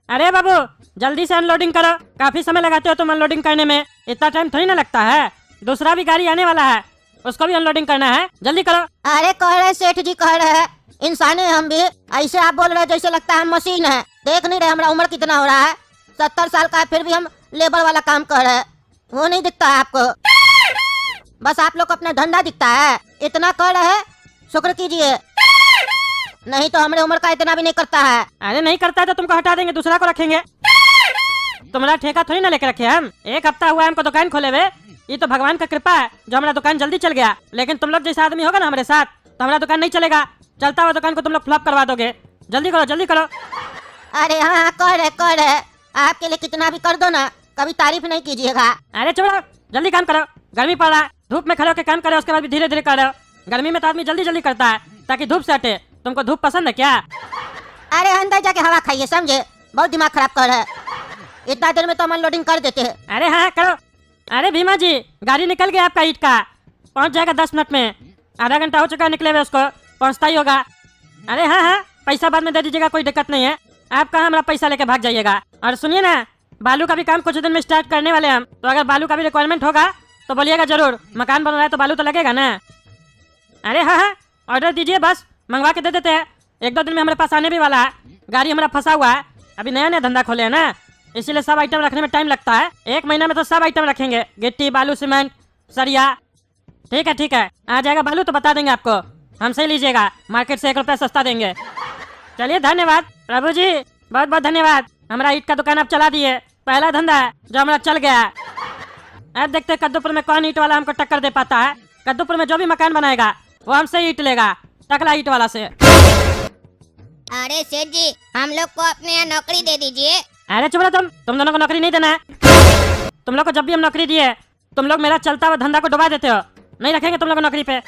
अरे बाबू जल्दी से अनलोडिंग करो, काफी समय लगाते हो तुम अनलोडिंग करने में, इतना टाइम थोड़ी ना लगता है। दूसरा भी गाड़ी आने वाला है, उसको भी अनलोडिंग करना है, जल्दी करो। अरे कह रहे सेठ जी कह रहे हैं इंसान है हम भी, ऐसे आप बोल रहे हैं जैसे लगता है हम मशीन है। देख नहीं रहे हमारा उम्र कितना हो रहा है, 70 साल का है, फिर भी हम लेबर वाला काम कर रहे हैं। वो नहीं दिखता है आपको, बस आप लोग को अपना धंधा दिखता है। इतना कर रहे हैं शुक्र कीजिए, नहीं तो हमारे उम्र का इतना भी नहीं करता है। अरे नहीं करता है तो तुमको हटा देंगे, दूसरा को रखेंगे। तुम्हारा ठेका थोड़ी ना लेके रखे हम, 1 हफ्ता हुआ है हमको दुकान खोले हुए। ये तो भगवान का कृपा है जो हमारा दुकान जल्दी चल गया, लेकिन तुम लोग जैसा आदमी होगा ना हमारे साथ तो हमारा दुकान नहीं चलेगा। चलता हुआ दुकान को तुम लोग फ्लॉप करवा दोगे। जल्दी करो जल्दी करो। अरे हाँ कर रहे आपके लिए कितना भी कर दो ना, कभी तारीफ नहीं कीजिएगा। अरे छोड़ो जल्दी काम करो, गर्मी पड़ रहा है, धूप में खड़े होकर काम करो, उसके बाद भी धीरे धीरे कर रहे हो। गर्मी में तो आदमी जल्दी जल्दी करता है ताकि धूप से हटे। तुमको धूप पसंद है क्या? अरे अंदर जाके हवा खाइए, समझे? बहुत दिमाग खराब कर रहे हैं, इतना देर में तो हम अनलोडिंग कर देते हैं। अरे हाँ करो। अरे भीमा जी गाड़ी निकल गया आपका ईट का, पहुंच जाएगा 10 मिनट में। आधा घंटा हो चुका निकले हुए, उसको पहुंचता ही होगा। अरे हाँ हाँ पैसा बाद में दे दीजिएगा, कोई दिक्कत नहीं है। आप कहाँ हमारा पैसा लेके भाग जाइएगा। और सुनिए ना, बालू का भी काम कुछ दिन में स्टार्ट करने वाले हम, तो अगर बालू का भी रिक्वायरमेंट होगा तो बोलिएगा जरूर। मकान बन रहा है तो बालू तो लगेगा ना। अरे हाँ हाँ ऑर्डर दीजिए, बस मंगवा के दे देते हैं। 1-2 दिन में हमारे पास आने भी वाला है। गाड़ी हमारा फंसा हुआ है, अभी नया नया धंधा खोले है ना, इसीलिए सब आइटम रखने में टाइम लगता है। 1 महीना में तो सब आइटम रखेंगे, गिट्टी बालू सीमेंट सरिया। ठीक है आ जाएगा बालू तो बता देंगे आपको, हमसे ही लीजिएगा, मार्केट से 1 रुपया सस्ता देंगे। चलिए धन्यवाद प्रभु जी, बहुत बहुत धन्यवाद। हमारा ईट का दुकान आप चला दिए, पहला धंधा है जो हमारा चल गया है। अब देखते हैं कद्दूपुर में कौन ईट वाला हमको टक्कर दे पाता है। कद्दूपुर में जो भी मकान बनाएगा वो हमसे ईट लेगा, टकला ईट वाला से। अरे सेठ जी हम लोग को अपने यहाँ नौकरी दे दीजिए। अरे चुप रहो तुम दोनों को नौकरी नहीं देना है। तुम लोग को जब भी हम नौकरी दिए तुम लोग मेरा चलता हुआ धंधा को डुबा देते हो। नहीं रखेंगे तुम लोग को नौकरी पे,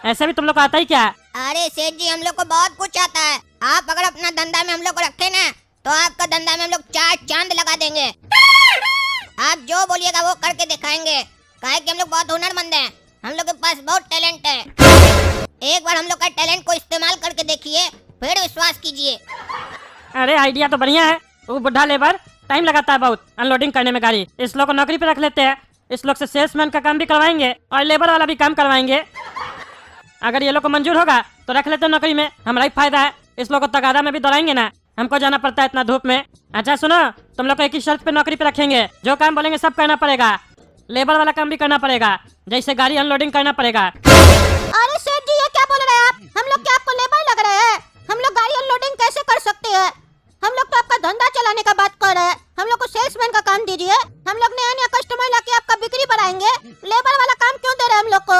ऐसे भी तुम लोग को आता ही क्या है। अरे सेठ जी हम लोग को बहुत कुछ आता है, आप अगर अपना धंधा में हम लोग को रखे ना तो आपका धंधा में हम लोग 4 चांद लगा देंगे। आप जो बोलिएगा वो करके दिखाएंगे, काहे कि हम लोग बहुत हुनरमंद हैं, हम लोग के पास बहुत टैलेंट है। एक बार हम लोग का टैलेंट को इस्तेमाल करके देखिए, फिर विश्वास कीजिए। अरे आइडिया तो बढ़िया है, वो बुढ़ा लेबर टाइम लगाता है बहुत अनलोडिंग करने में गाड़ी, इस लोग को नौकरी पे रख लेते हैं। इस लोग से सेल्समैन का काम भी करवाएंगे और लेबर वाला भी काम करवाएंगे। अगर ये लोग को मंजूर होगा तो रख लेते हैं नौकरी में, हमारा ही फायदा है। इस लोग को तगादा में भी दौड़ाएंगे ना, हमको जाना पड़ता है इतना धूप में। अच्छा सुनो, तुम लोग को एक ही शर्त पे नौकरी पे रखेंगे, जो काम बोलेंगे सब करना पड़ेगा। लेबर वाला काम भी करना पड़ेगा, जैसे गाड़ी अनलोडिंग करना पड़ेगा। अरे सेठ जी ये क्या बोल रहे हैं आप? हम लोग क्या आपको लेबर लग रहे हैं? हम लोग गाड़ी अनलोडिंग कैसे कर सकते हैं? हम लोग तो आपका धंधा चलाने का बात कर रहे हैं, हम लोग को सेल्समैन का काम दीजिए। हम लोग नया नया कस्टमर लाके आपका बिक्री बढ़ाएंगे। लेबर वाला काम क्यों दे रहे हैं हम लोग को?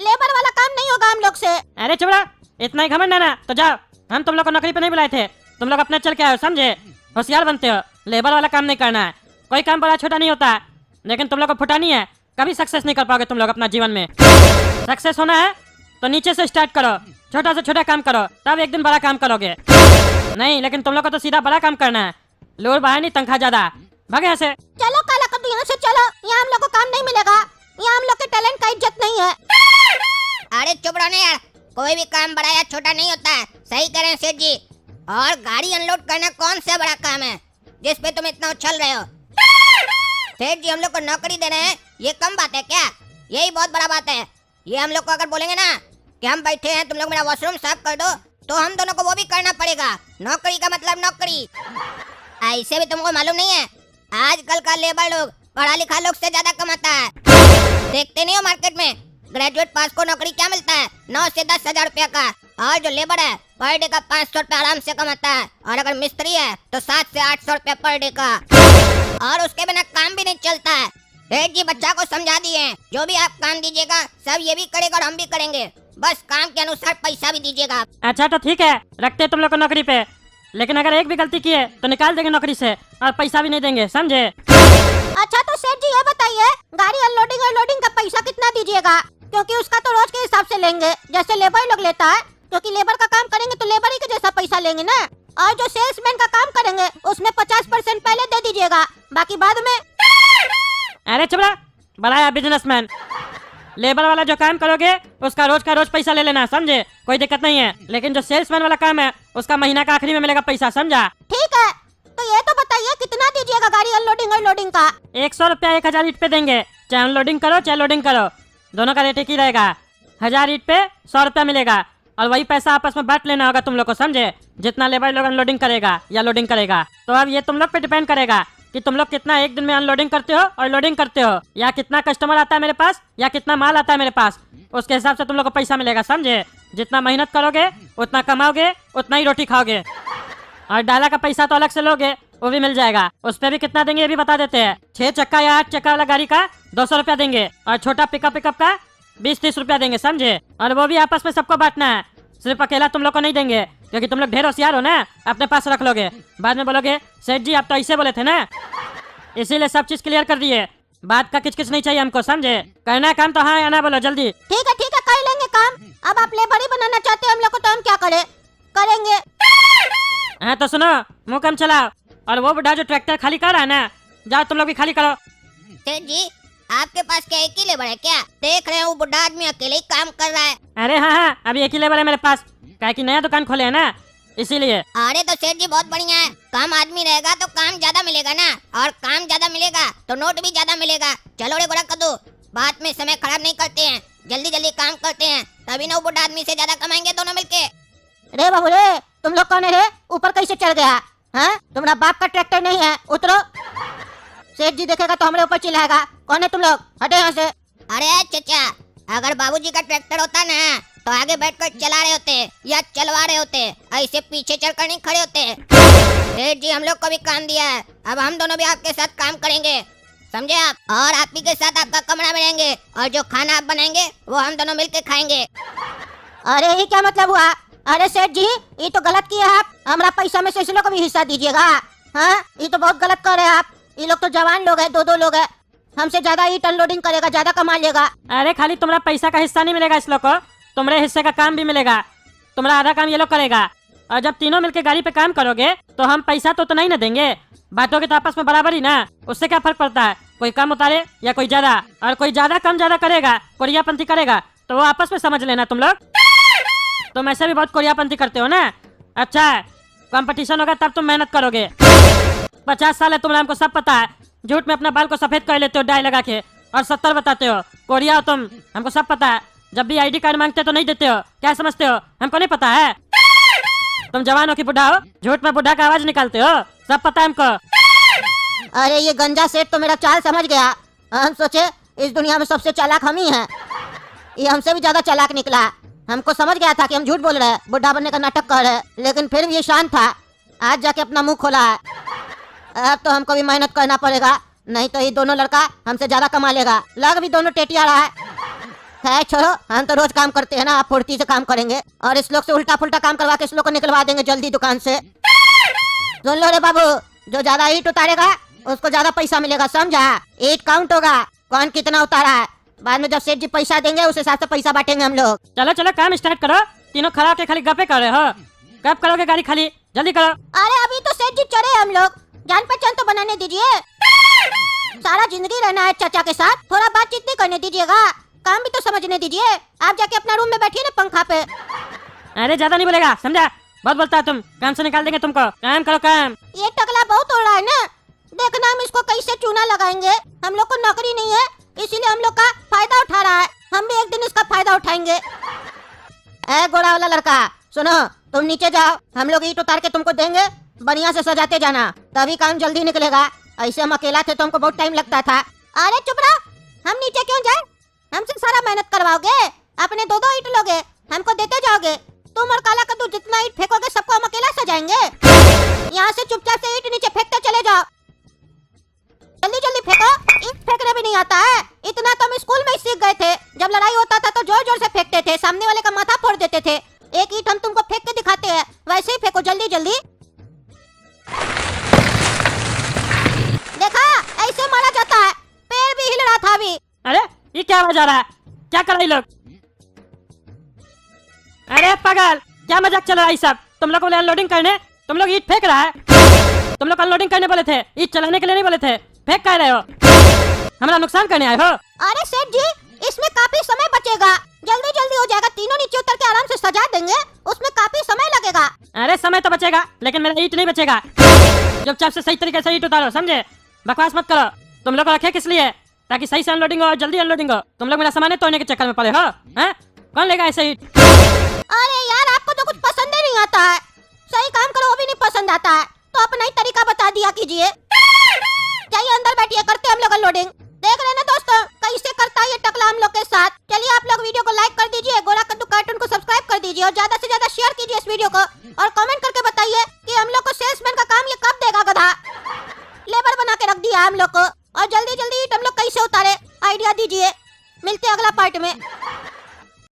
लेबर वाला काम नहीं होगा हम लोग से। अरे चुप रहो, इतना ही घमंड है ना तो जाओ। हम तुम लोग को नौकरी पे नहीं बुलाए थे, तुम लोग अपने चल के आए हो, समझे? होशियार बनते हो, लेबर वाला काम नहीं करना है। कोई काम बड़ा छोटा नहीं होता, लेकिन तुम लोग को फुटा नहीं है, कभी सक्सेस नहीं कर पाओगे तुम लोग अपना जीवन में। सक्सेस होना है तो नीचे से स्टार्ट करो, छोटा से छोटा काम करो, तब एक दिन बड़ा काम करोगे। नहीं लेकिन तुम लोग को तो सीधा बड़ा काम करना है, लोर बाहर नहीं, तनख्वाह ज्यादा। भागे यहाँ से। चलो काला कद्दू यहाँ से चलो, यहाँ हम लोग को काम नहीं मिलेगा, यहाँ हम लोग के टैलेंट का इज्जत नहीं है। अरे चुप रहो ना यार, कोई भी काम बड़ा या छोटा नहीं होता है, सही कह रहे हैं सेठ जी। और गाड़ी अनलोड करना कौन सा बड़ा काम है जिस पे तुम इतना उछल रहे हो? सेठ जी हम लोग को नौकरी दे रहे हैं, ये कम बात है क्या? यही बहुत बड़ा बात है। ये हम लोग को अगर बोलेंगे ना कि हम बैठे हैं तुम लोग मेरा वॉशरूम साफ कर दो, तो हम दोनों को वो भी करना पड़ेगा। नौकरी का मतलब नौकरी। ऐसे भी तुमको मालूम नहीं है, आजकल का लेबर लोग पढ़ा लिखा लोग से ज्यादा कमाता है। देखते नहीं हो मार्केट में ग्रेजुएट पास को नौकरी क्या मिलता है? 9 से 10 हजार रुपया का। और जो लेबर है पर डे का 500 रुपया आराम से कमाता है, और अगर मिस्त्री है तो 7 से 800 रुपया पर डे का, और उसके बिना काम भी नहीं चलता है। सेठ जी बच्चा को समझा दिए, जो भी आप काम दीजिएगा सब ये भी करेगा और हम भी करेंगे, बस काम के अनुसार पैसा भी दीजिएगा। अच्छा तो ठीक है, रखते तुम लोग को नौकरी पे, लेकिन अगर एक भी गलती की है तो निकाल देंगे नौकरी से और पैसा भी नहीं देंगे, समझे? अच्छा तो सेठ जी ये बताइए, गाड़ी अनलोडिंग और लोडिंग का पैसा कितना दीजिएगा? क्योंकि उसका तो रोज के हिसाब से लेंगे, जैसे लेबर लोग लेता है, क्योंकि लेबर का काम करेंगे तो लेबर ही के जैसा पैसा लेंगे ना। और जो सेल्समैन का काम करेंगे उसमें 50% पहले दे दीजिएगा, बाकी बाद में। अरे चुप रहा, बड़ा है बिजनेसमैन। लेबर वाला जो काम करोगे उसका रोज का रोज पैसा ले लेना, समझे? कोई दिक्कत नहीं है, लेकिन जो सेल्समैन वाला काम है उसका महीना का आखिरी में मिलेगा पैसा, समझा? ठीक है, बताइए कितना दीजिएगा गाड़ी अनलोडिंग और लोडिंग का? 100 रुपया 1000 ईट पे देंगे। चाहे अनलोडिंग करो चाहे लोडिंग करो, दोनों का रेट एक ही रहेगा। 1000 ईट पे 100 रुपया मिलेगा और वही पैसा आपस में बांट लेना होगा तुम लोग को, समझे? जितना लेबर लोग अनलोडिंग करेगा या लोडिंग करेगा। तो अब ये तुम लोग पे डिपेंड करेगा कि तुम लोग कितना एक दिन में अनलोडिंग करते हो और लोडिंग करते हो, या कितना कस्टमर आता है मेरे पास या कितना माल आता है मेरे पास। उसके हिसाब से तुम लोग को पैसा मिलेगा, समझे? जितना मेहनत करोगे उतना कमाओगे, उतना ही रोटी खाओगे। और डाला का पैसा तो अलग से लोगे, वो भी मिल जाएगा। उस पर भी कितना देंगे ये भी बता देते हैं। 6 चक्का या 8 चक्का वाला गाड़ी का 200 रुपया देंगे और छोटा पिकअप का 20-30 रुपया देंगे, समझे? और वो भी आपस में सबको बांटना है, सिर्फ अकेला तुम लोग को नहीं देंगे, क्योंकि तुम लोग ढेर होशियार हो ना, अपने पास रख लोगे। बाद में बोलोगे सेठ जी आप तो ऐसे बोले थे ना, इसीलिए सब चीज क्लियर कर दिए। बात का किच नहीं चाहिए हमको, समझे? करना है काम तो हाँ या ना बोलो जल्दी। ठीक है कर लेंगे काम। अब आप लेबर ही बनाना चाहते हैं हम लोग को, तो हम क्या करें? करेंगे। हाँ तो सुनो, मुँह कम चलाओ। और वो बुढ़ा जो ट्रैक्टर खाली कर रहा है ना, जाओ तुम लोग भी खाली करो। सेठ जी आपके पास क्या एक ही लेबर है क्या? देख रहे हैं वो बुढ़ा आदमी अकेले ही काम कर रहा है। अरे हाँ, अभी एक ही लेबर है मेरे पास, क्या कि नया दुकान खोले है ना, इसीलिए। अरे तो सेठ जी बहुत बढ़िया है, काम आदमी रहेगा तो काम ज्यादा मिलेगा ना, और काम ज्यादा मिलेगा तो नोट भी ज्यादा मिलेगा। चलो रे गोरा कद्दू, बात में समय खराब नहीं करते हैं, जल्दी जल्दी काम करते हैं, तभी ना वो बुढ़ा आदमी से ज्यादा कमाएंगे दोनों मिलके। रे बाबू रे, तुम लोग कौन है रे? ऊपर कैसे चढ़ गया? हाँ, तुम्हारा बाप का ट्रैक्टर नहीं है, उतरो। सेठ जी देखेगा तो हमारे ऊपर चिल्लाएगा। कौन है तुम लोग? हटे यहाँ से। अरे चचा, अगर बाबूजी का ट्रैक्टर होता ना तो आगे बैठकर चला रहे होते या चलवा रहे होते, ऐसे पीछे चढ़कर नहीं खड़े होते। सेठ जी हम लोग को भी काम दिया है, अब हम दोनों भी आपके साथ काम करेंगे, समझे आप? और आप ही के साथ आपका कमरा में रहेंगे और जो खाना आप बनाएंगे वो हम दोनों मिलकर खाएंगे। अरे ये क्या मतलब हुआ? अरे सेठ जी ये तो गलत किया आप, हमारा पैसा में से इस लोग को भी हिस्सा दीजिएगा। हाँ, ये तो बहुत गलत कर रहे हैं आप। ये लोग तो जवान लोग हैं, दो लोग हैं, हमसे ज्यादा ईट अनलोडिंग करेगा, ज्यादा कमा लेगा। अरे खाली तुम्हारा पैसा का हिस्सा नहीं मिलेगा इस लोग को, तुम्हारे हिस्से का काम भी मिलेगा। तुम्हारा आधा काम ये लोग करेगा, और जब तीनों मिलके गाड़ी पे काम करोगे तो हम पैसा तो नहीं ना देंगे, बांटोगे तो आपस में बराबर ही ना। उससे क्या फर्क पड़ता है, कोई कम उतारे या कोई ज्यादा? और कोई ज्यादा कम ज्यादा करेगा, कोरियापंथी करेगा, तो वो आपस में समझ लेना तुम लोग। तुम ऐसे भी बहुत कोरियापंथी करते हो ना। अच्छा है, कंपटीशन होगा तब तुम मेहनत करोगे। 50 साल है तुम्हारा, हमको सब पता है। झूठ में अपना बाल को सफेद कर लेते हो डाई लगा के, और 70 बताते हो। कोरिया हो तुम, हमको सब पता है। जब भी आईडी कार्ड मांगते तो नहीं देते हो, क्या समझते हो? हमको नहीं पता है? तुम जवान हो कि बुढ़ा हो, झूठ में बुढ़ा का आवाज निकालते हो, सब पता है हमको। अरे ये गंजा सेठ तो मेरा चाल समझ गया। हम सोचे इस दुनिया में सबसे चालाक हम ही हैं, ये हमसे भी ज्यादा चालाक निकला। हमको समझ गया था कि हम झूठ बोल रहे हैं, बुढ़ा बनने का नाटक कर रहे हैं, लेकिन फिर भी ये शांत था। आज जाके अपना मुंह खोला है। अब तो हमको भी मेहनत करना पड़ेगा, नहीं तो ये दोनों लड़का हमसे ज्यादा कमा लेगा। लग भी दोनों टेटिया रहा है। खैर छोड़ो, हम तो रोज काम करते हैं ना, आप फुर्ती से काम करेंगे और इस लोग से उल्टा पुल्टा काम करवा के इस लोग को निकलवा देंगे जल्दी दुकान से। सुन लो रे बाबू, जो ज्यादा ईट उतारेगा उसको ज्यादा पैसा मिलेगा, समझा? ईट काउंट होगा, कौन कितना उतारा है। बाद में जब सेठ जी पैसा देंगे उस हिसाब से पैसा बांटेंगे हम लोग। चलो चलो काम स्टार्ट करो, तीनों खड़ा होके खाली गप्पे कर रहे हो। कब करोगे गाड़ी खाली, जल्दी करो। अरे अभी तो सेठ जी चढ़े हम लोग, जान पहचान तो बनाने दीजिए। सारा जिंदगी रहना है चाचा के साथ, थोड़ा बातचीत नहीं करने दीजिएगा, काम भी तो समझने दीजिए। आप जाके अपना रूम में बैठिए ना पंखा पे। अरे ज्यादा नहीं बोलेगा, समझा? बहुत बोलता है तुम, काम से निकाल देंगे तुमको। काम करो काम। ये टकला बहुत हो रहा है ना, देखना हम इसको कैसे चूना लगाएंगे। हम लोग को नौकरी नहीं है, इसीलिए हम लोग का फायदा उठा रहा है, हम भी एक दिन इसका फायदा उठाएंगे। ए गोरा वाला लड़का सुनो, तुम नीचे जाओ, हम लोग ईट उतार के तुमको देंगे, बढ़िया से सजाते जाना, तभी काम जल्दी निकलेगा। ऐसे हम अकेला थे तो हमको बहुत टाइम लगता था। अरे चुप रहो, हम नीचे क्यों जाए? हमसे सारा मेहनत करवाओगे, अपने दो ईट लोगे, हमको देते जाओगे। तुम और काला कद्दू जितना ईट फेंकोगे सबको हम अकेला सजाएंगे। यहाँ से चुपचाप से ईट नीचे फेंकते चले जाओ, जल्दी जल्दी फेंको। ईट फेंकने भी नहीं आता है, इतना तो हम स्कूल में ही सीख गए थे। जब लड़ाई होता था तो जोर जोर से फेंकते थे, सामने वाले का माथा फोड़ देते थे। एक ईट हम तुमको फेंक के दिखाते हैं, वैसे ही फेंको जल्दी जल्दी। देखा, ऐसे मारा जाता है। पैर भी हिल रहा था अभी। अरे ये क्या आवाज आ रहा है, क्या कर रहे लोग? अरे पागल, क्या मजाक चल रहा है सब? तुम लोग को अनलोडिंग करने, तुम लोग ईट फेंक रहा है। तुम लोग अनलोडिंग करने बोले थे, ईट चलाने के लिए नहीं बोले थे। फेंक कर रहे हो, हमारा नुकसान करने आए हो। अरे सेठ जी, इसमें काफी समय बचेगा, जल्दी जल्दी हो जाएगा, तीनों नीचे उतर के आराम से सजा देंगे, उसमें काफी समय लगेगा। अरे समय तो बचेगा लेकिन मेरा ईट नहीं बचेगा। चुपचाप से सही तरीके से ईट उतारो, समझे? बकवास मत करो। तुम लोग को रखे किस लिए? ताकि सही से अनलोडिंग हो और जल्दी अनलोडिंग हो। तुम लोग मेरा सामान तोड़ने के चक्कर में पड़े हो, हैं? कौन लेगा ऐसे ईट? अरे यार आपको तो कुछ पसंद ही नहीं आता है, सही काम करो वो भी नहीं पसंद आता है, तो अपना ही तरीका बता दिया कीजिए। जाइए अंदर बैठिए, करते हम लोग अनलोडिंग। देख रहे हैं ना दोस्तों कैसे करता है ये टकला हम लोग के साथ। चलिए आप लोग वीडियो को लाइक कर दीजिए, गोरा कद्दू कार्टून को सब्सक्राइब कर दीजिए और ज्यादा से ज्यादा शेयर कीजिए इस वीडियो को, और कमेंट करके बताइए कि हम लोग को सेल्समैन का काम ये कब देगा गधा। लेबर बना के रख दिया हम लोग को, और जल्दी जल्दी हम लोग कैसे उतारे आइडिया दीजिए। मिलते हैं अगला पार्ट में।